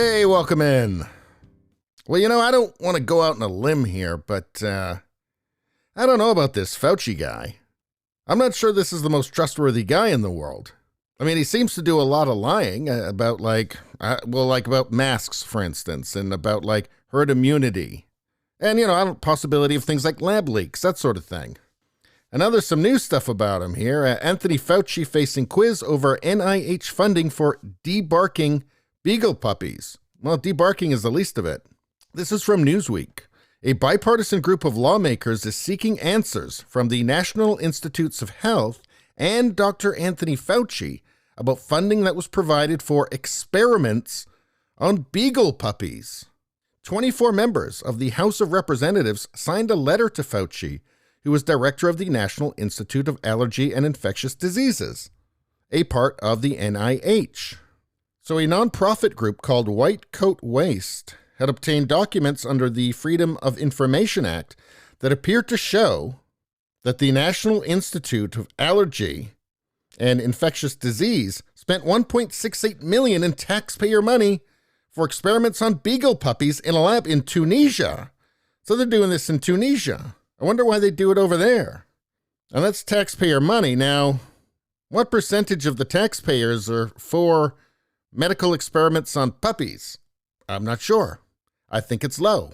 Hey, welcome in. Well, I don't want to go out on a limb here, but I don't know about this Fauci guy. I'm not sure this is the most trustworthy guy in the world. I mean, he seems to do a lot of lying about about masks, for instance, and about herd immunity. And, possibility of things like lab leaks, that sort of thing. And now there's some new stuff about him here. Anthony Fauci facing quiz over NIH funding for debarking beagle puppies. Well, debarking is the least of it. This is from Newsweek. A bipartisan group of lawmakers is seeking answers from the National Institutes of Health and Dr. Anthony Fauci about funding that was provided for experiments on beagle puppies. 24 members of the House of Representatives signed a letter to Fauci, who is director of the National Institute of Allergy and Infectious Diseases, a part of the NIH. So a nonprofit group called White Coat Waste had obtained documents under the Freedom of Information Act that appeared to show that the National Institute of Allergy and Infectious Disease spent $1.68 million in taxpayer money for experiments on beagle puppies in a lab in Tunisia. So they're doing this in Tunisia. I wonder why they do it over there. And that's taxpayer money. Now, what percentage of the taxpayers are for medical experiments on puppies? I'm not sure. I think it's low.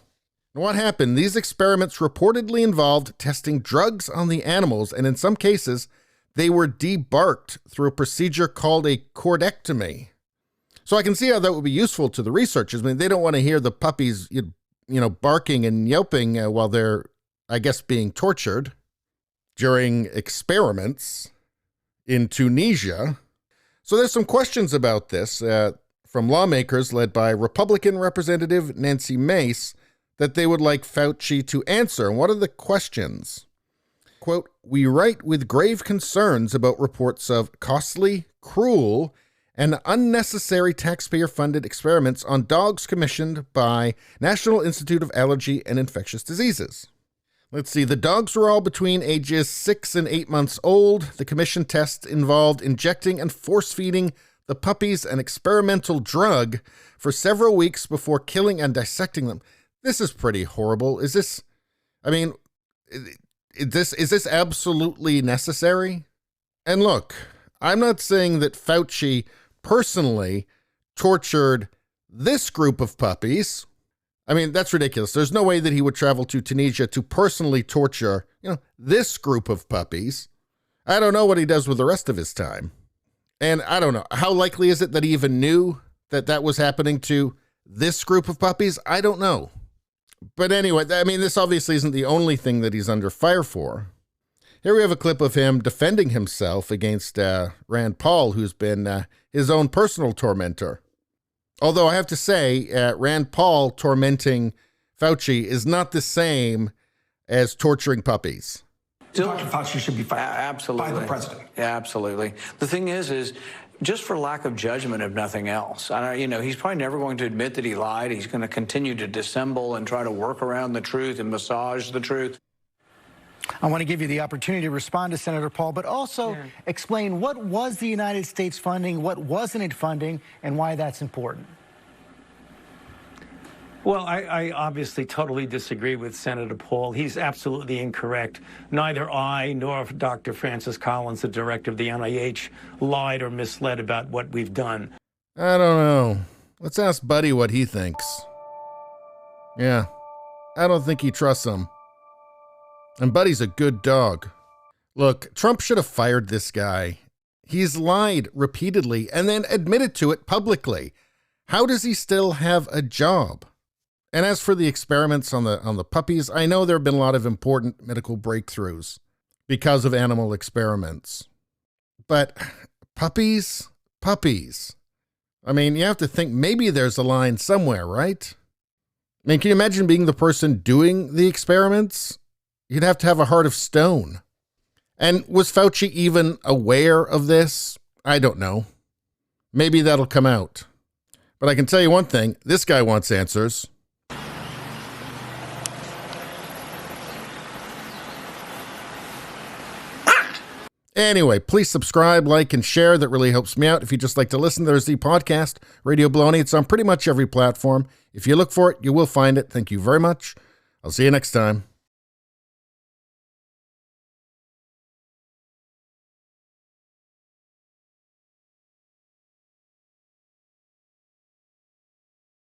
And what happened? These experiments reportedly involved testing drugs on the animals, and in some cases, they were debarked through a procedure called a cordectomy. So I can see how that would be useful to the researchers. I mean, they don't want to hear the puppies, barking and yelping while they're, I guess, being tortured during experiments in Tunisia. So there's some questions about this from lawmakers led by Republican Representative Nancy Mace that they would like Fauci to answer. And what are the questions? Quote, "We write with grave concerns about reports of costly, cruel, and unnecessary taxpayer-funded experiments on dogs commissioned by National Institute of Allergy and Infectious Diseases." Let's see, the dogs were all between ages 6 and 8 months old. The commission test involved injecting and force-feeding the puppies an experimental drug for several weeks before killing and dissecting them. This is pretty horrible. Is this absolutely necessary? And look, I'm not saying that Fauci personally tortured this group of puppies. I mean, that's ridiculous. There's no way that he would travel to Tunisia to personally torture, this group of puppies. I don't know what he does with the rest of his time. And I don't know. How likely is it that he even knew that that was happening to this group of puppies? I don't know. But anyway, this obviously isn't the only thing that he's under fire for. Here we have a clip of him defending himself against Rand Paul, who's been his own personal tormentor. Although I have to say, Rand Paul tormenting Fauci is not the same as torturing puppies. Dr. Fauci should be fired. Absolutely. By the president. Yeah, absolutely. The thing is just for lack of judgment, if nothing else. He's probably never going to admit that he lied. He's going to continue to dissemble and try to work around the truth and massage the truth. I want to give you the opportunity to respond to Senator Paul, but also explain what was the United States funding, what wasn't it funding, and why that's important. Well, I obviously totally disagree with Senator Paul. He's absolutely incorrect. Neither I nor Dr. Francis Collins, the director of the NIH, lied or misled about what we've done. I don't know. Let's ask Buddy what he thinks. Yeah, I don't think he trusts him. And Buddy's a good dog. Look, Trump should have fired this guy. He's lied repeatedly and then admitted to it publicly. How does he still have a job? And as for the experiments on the puppies, I know there have been a lot of important medical breakthroughs because of animal experiments. But puppies. I mean, you have to think maybe there's a line somewhere, right? I mean, can you imagine being the person doing the experiments? You'd have to have a heart of stone. And was Fauci even aware of this? I don't know. Maybe that'll come out. But I can tell you one thing, this guy wants answers. Anyway, please subscribe, like, and share. That really helps me out. If you just like to listen, there's the podcast, Radio Baloney. It's on pretty much every platform. If you look for it, you will find it. Thank you very much. I'll see you next time.